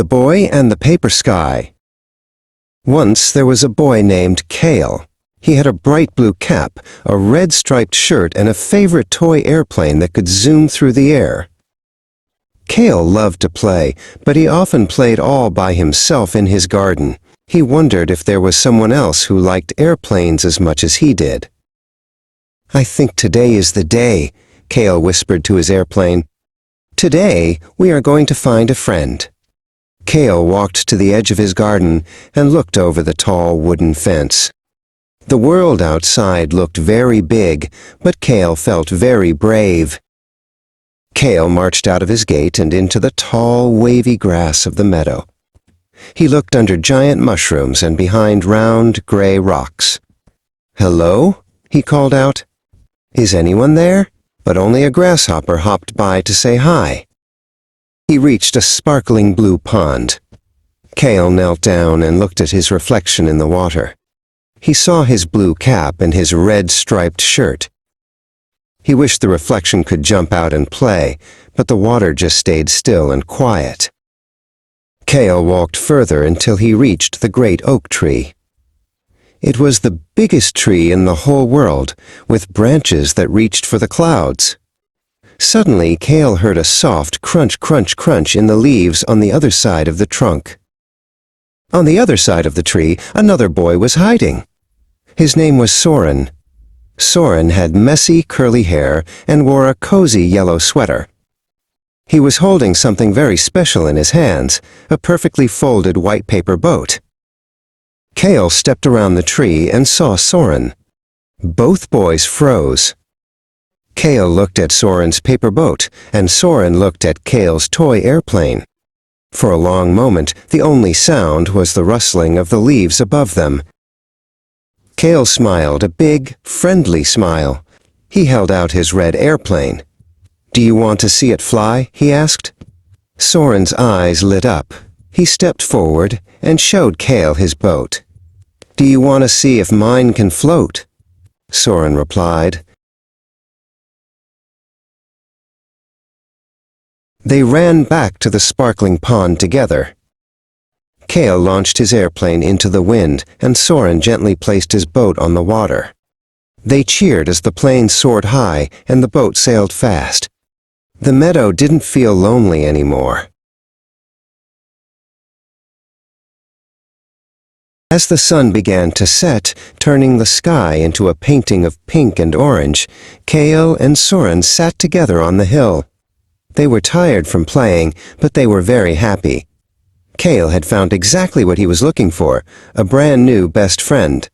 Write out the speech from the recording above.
The Boy and the Paper Sky. Once there was a boy named Kale. He had a bright blue cap, a red striped shirt, and a favorite toy airplane that could zoom through the air. Kale loved to play, but he often played all by himself in his garden. He wondered if there was someone else who liked airplanes as much as he did. "I think today is the day," Kale whispered to his airplane. "Today we are going to find a friend." Kale walked to the edge of his garden and looked over the tall wooden fence. The world outside looked very big, but Kale felt very brave. Kale marched out of his gate and into the tall, wavy grass of the meadow. He looked under giant mushrooms and behind round, gray rocks. "Hello?" he called out. "Is anyone there?" But only a grasshopper hopped by to say hi. He reached a sparkling blue pond. Kale knelt down and looked at his reflection in the water. He saw his blue cap and his red striped shirt. He wished the reflection could jump out and play, but the water just stayed still and quiet. Kale walked further until he reached the great oak tree. It was the biggest tree in the whole world, with branches that reached for the clouds. Suddenly, Kale heard a soft crunch, crunch, crunch in the leaves on the other side of the trunk. On the other side of the tree, another boy was hiding. His name was Soren. Soren had messy, curly hair and wore a cozy yellow sweater. He was holding something very special in his hands, a perfectly folded white paper boat. Kale stepped around the tree and saw Soren. Both boys froze. Kale looked at Soren's paper boat, and Soren looked at Kale's toy airplane. For a long moment, the only sound was the rustling of the leaves above them. Kale smiled, a big, friendly smile. He held out his red airplane. "Do you want to see it fly?" he asked. Soren's eyes lit up. He stepped forward and showed Kale his boat. "Do you want to see if mine can float?" Soren replied. They ran back to the sparkling pond together. Kale launched his airplane into the wind, and Soren gently placed his boat on the water. They cheered as the plane soared high and the boat sailed fast. The meadow didn't feel lonely anymore. As the sun began to set, turning the sky into a painting of pink and orange, Kale and Soren sat together on the hill. They were tired from playing, but they were very happy. Kale had found exactly what he was looking for, a brand new best friend.